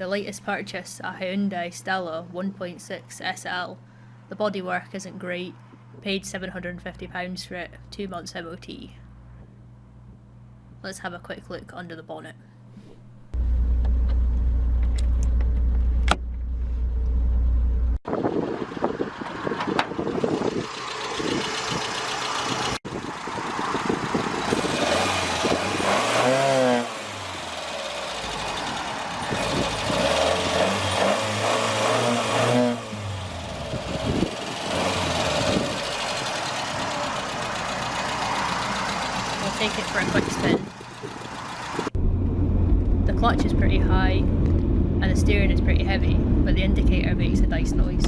the latest purchase, a Hyundai Stella 1.6 SL. The bodywork isn't great, paid £750 for it, 2 months MOT. Let's have a quick look under the bonnet. We'll take it for a quick spin. The clutch is pretty high and the steering is pretty heavy, but the indicator makes a nice noise.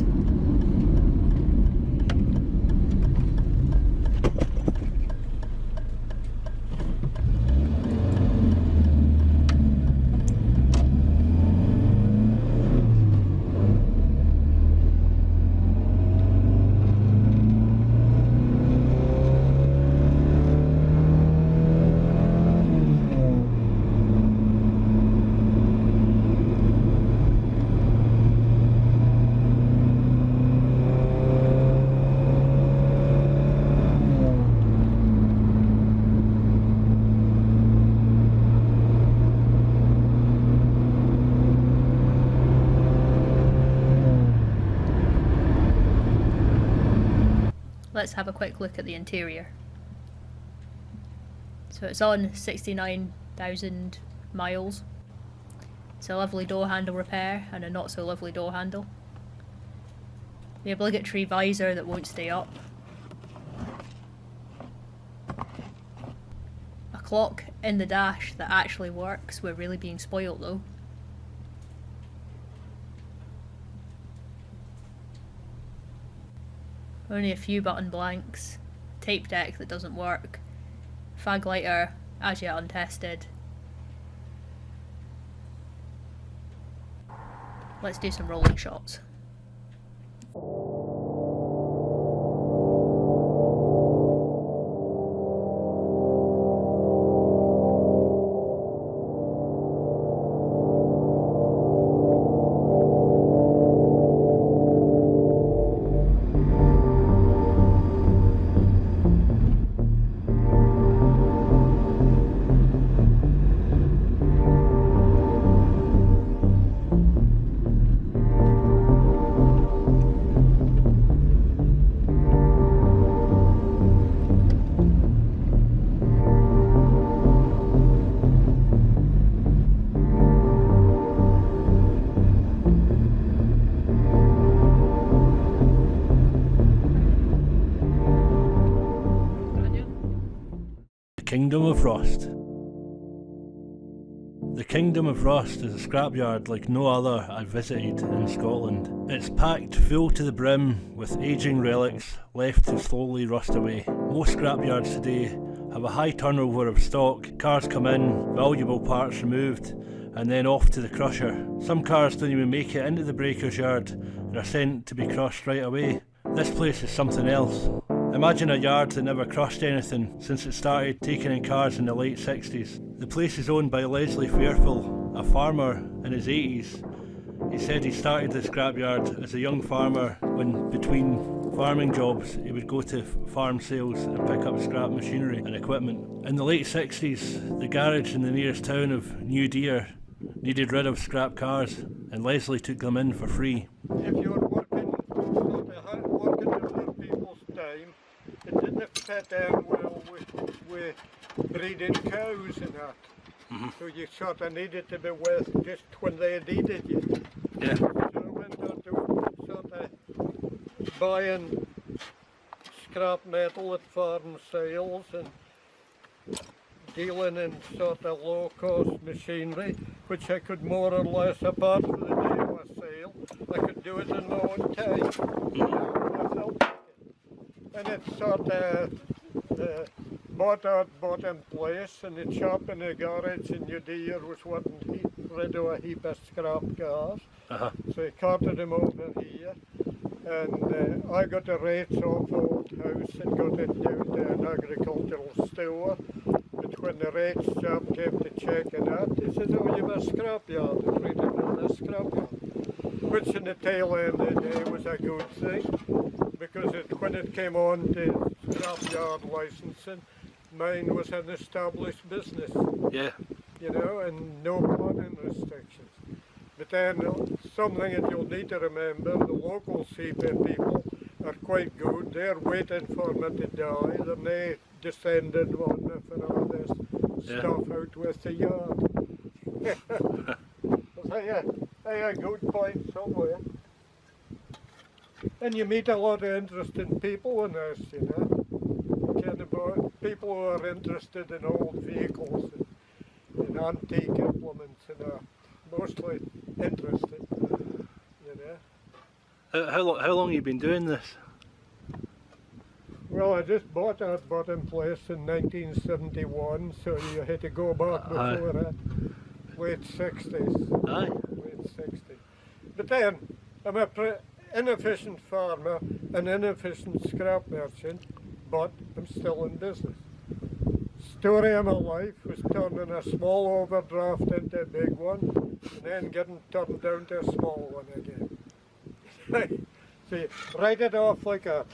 Let's have a quick look at the interior. So it's on 69,000 miles. It's a lovely door handle repair and a not so lovely door handle. The obligatory visor that won't stay up. A clock in the dash that actually works. We're really being spoiled though. Only a few button blanks, tape deck that doesn't work, fag lighter as yet untested. Let's do some rolling shots. Kingdom of Rust. The Kingdom of Rust is a scrapyard like no other I've visited in Scotland. It's packed full to the brim with ageing relics left to slowly rust away. Most scrapyards today have a high turnover of stock. Cars come in, valuable parts removed, and then off to the crusher. Some cars don't even make it into the breaker's yard and are sent to be crushed right away. This place is something else. Imagine a yard that never crushed anything since it started taking in cars in the late 60s. The place is owned by Leslie Fairfield, a farmer in his 80s. He said he started the scrapyard as a young farmer when between farming jobs he would go to farm sales and pick up scrap machinery and equipment. In the late 60s, the garage in the nearest town of New Deer needed rid of scrap cars and Leslie took them in for free. If you're working in other people's time, it didn't fit down well with breeding cows and that. Mm-hmm. So you sort of needed to be with just when they needed you. Yeah. So I went on to sort of buying scrap metal at farm sales and dealing in sort of low-cost machinery, which I could more or less, apart from the day of a sale, I could do it in my own time. And it's sort of bought in place, and the shop in the garage in New Deer was wanting rid of a heap of scrap cars. So he carted them over here, and I got the rates off old house and got it down to an agricultural store. But when the rates job came to check it out, he says, oh, you have a scrapyard, and read it in the scrapyard. Which in the tail end of the day was a good thing, because when it came on to scrapyard licensing, mine was an established business, Yeah. you know, and no planning restrictions. But then something that you'll need to remember, the local CP people are quite good. They're waiting for me to die. They're not descending on me for all this stuff out with the yard. I good point somewhere. And you meet a lot of interesting people in this, you know. Kind of people who are interested in old vehicles and antique implements and are mostly interested, you know. How long have you been doing this? Well, I just bought that bottom place in 1971, so you had to go back before that. Late 60s. Aye. Late 60s. But then, I'm a inefficient farmer, an inefficient scrap merchant, but I'm still in business. Story of my life was turning a small overdraft into a big one, and then getting turned down to a small one again. See, write it off like a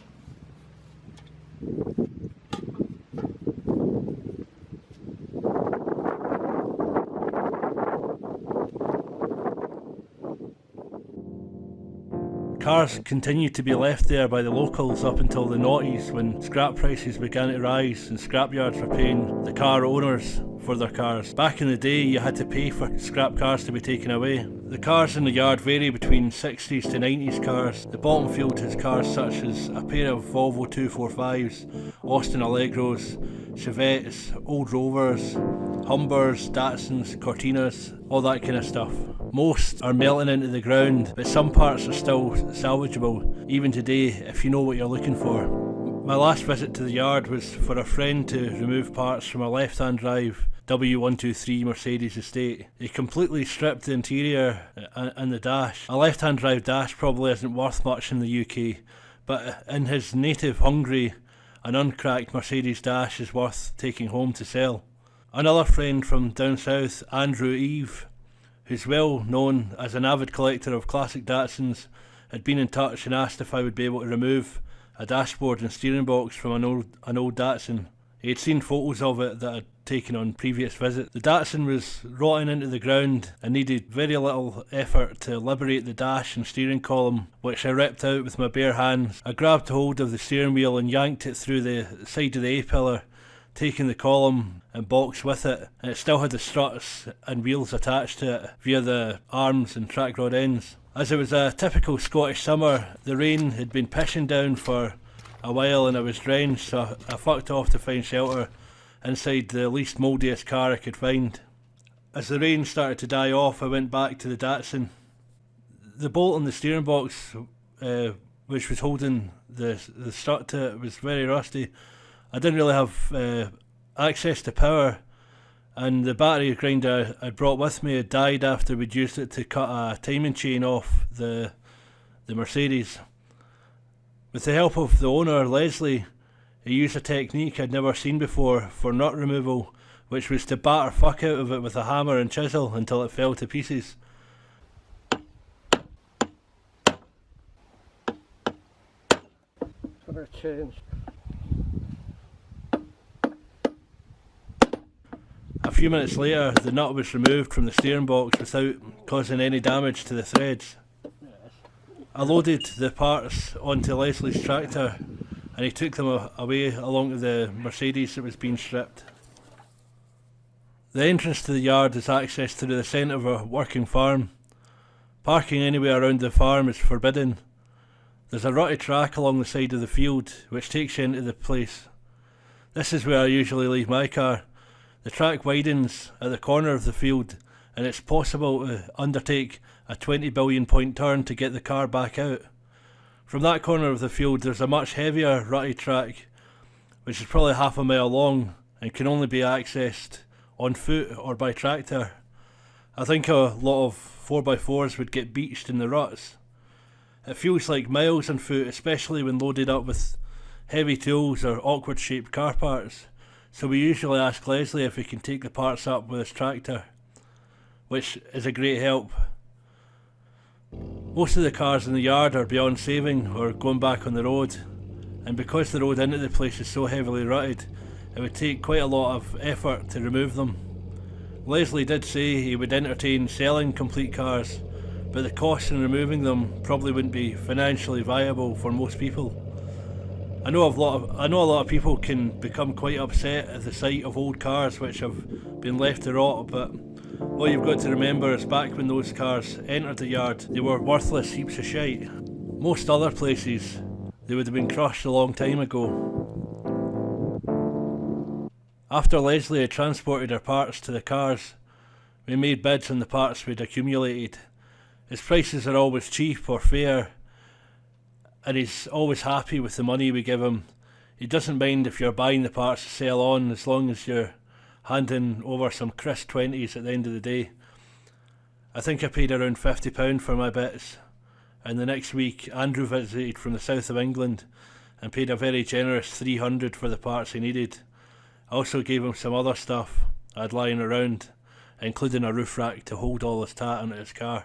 Cars continued to be left there by the locals up until the noughties, when scrap prices began to rise and scrapyards were paying the car owners for their cars. Back in the day, you had to pay for scrap cars to be taken away. The cars in the yard vary between 60s to 90s cars. The bottom field has cars such as a pair of Volvo 245s, Austin Allegros, Chevettes, Old Rovers, Humbers, Datsuns, Cortinas, all that kind of stuff. Most are melting into the ground, but some parts are still salvageable, even today, if you know what you're looking for. My last visit to the yard was for a friend to remove parts from a left-hand drive W123 Mercedes estate. He completely stripped the interior and the dash. A left-hand drive dash probably isn't worth much in the UK, but in his native Hungary, an uncracked Mercedes dash is worth taking home to sell. Another friend from down south, Andrew Eve, who's well known as an avid collector of classic Datsuns, had been in touch and asked if I would be able to remove a dashboard and steering box from an old Datsun. He had seen photos of it that I'd taken on previous visits. The Datsun was rotting into the ground and needed very little effort to liberate the dash and steering column, which I ripped out with my bare hands. I grabbed hold of the steering wheel and yanked it through the side of the A-pillar, taking the column and box with it, and it still had the struts and wheels attached to it via the arms and track rod ends. As it was a typical Scottish summer, the rain had been pissing down for a while and I was drenched, so I fucked off to find shelter inside the least mouldiest car I could find. As the rain started to die off, I went back to the Datsun. The bolt on the steering box, which was holding the strut to it, was very rusty. I didn't really have access to power, and the battery grinder I brought with me had died after we'd used it to cut a timing chain off the Mercedes. With the help of the owner, Leslie, he used a technique I'd never seen before for nut removal, which was to batter fuck out of it with a hammer and chisel until it fell to pieces. for a change. A few minutes later, the nut was removed from the steering box without causing any damage to the threads. I loaded the parts onto Leslie's tractor and he took them away along to the Mercedes that was being stripped. The entrance to the yard is access through the centre of a working farm. Parking anywhere around the farm is forbidden. There's a rutty track along the side of the field which takes you into the place. This is where I usually leave my car. The track widens at the corner of the field and it's possible to undertake a 20 billion point turn to get the car back out. From that corner of the field there's a much heavier rutty track which is probably half a mile long and can only be accessed on foot or by tractor. I think a lot of 4x4s would get beached in the ruts. It feels like miles on foot, especially when loaded up with heavy tools or awkward shaped car parts, so we usually ask Leslie if he can take the parts up with his tractor, which is a great help. Most of the cars in the yard are beyond saving or going back on the road, and because the road into the place is so heavily rutted, it would take quite a lot of effort to remove them. Leslie did say he would entertain selling complete cars, but the cost in removing them probably wouldn't be financially viable for most people. I know a lot of people can become quite upset at the sight of old cars which have been left to rot, but what you've got to remember is back when those cars entered the yard, they were worthless heaps of shite. Most other places, they would have been crushed a long time ago. After Leslie had transported our parts to the cars, we made bids on the parts we'd accumulated. His prices are always cheap or fair, and he's always happy with the money we give him. He doesn't mind if you're buying the parts to sell on, as long as you're handing over some crisp 20s at the end of the day. I think I paid around £50 for my bits, and the next week Andrew visited from the south of England and paid a very generous £300 for the parts he needed. I also gave him some other stuff I had lying around, including a roof rack to hold all his tat into his car.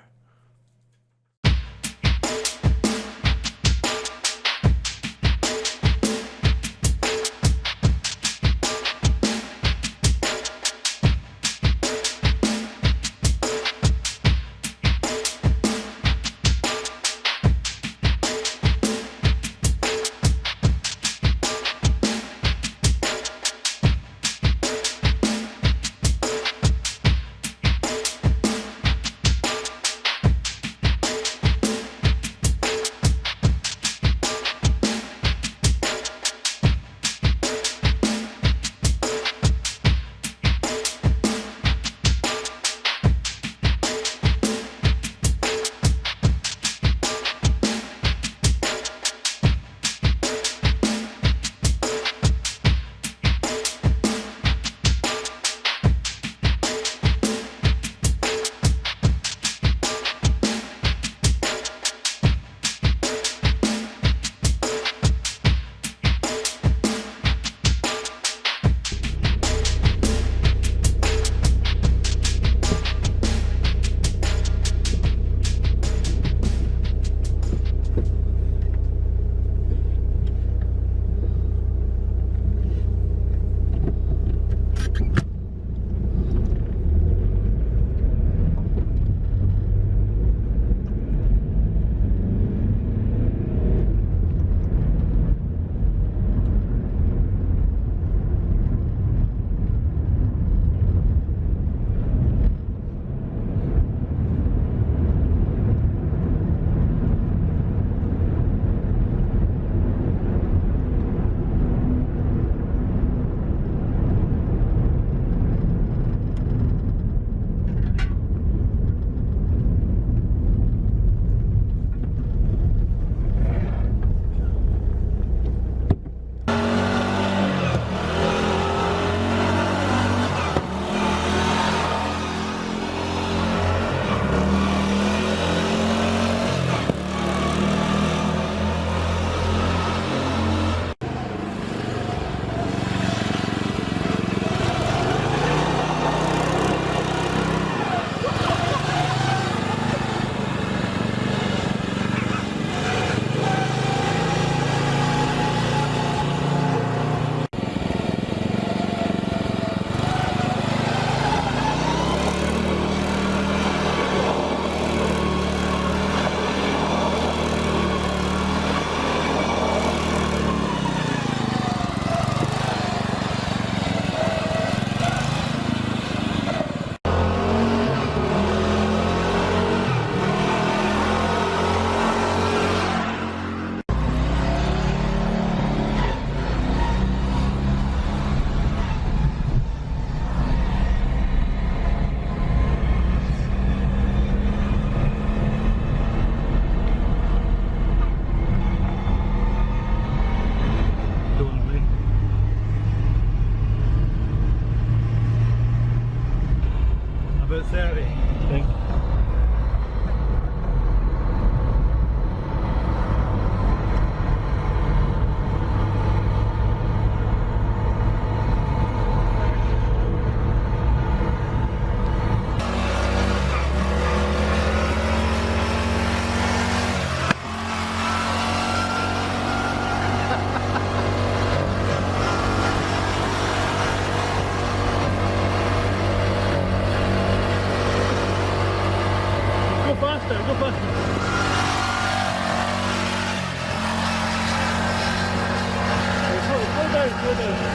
faster, go faster. Slow down, slow down.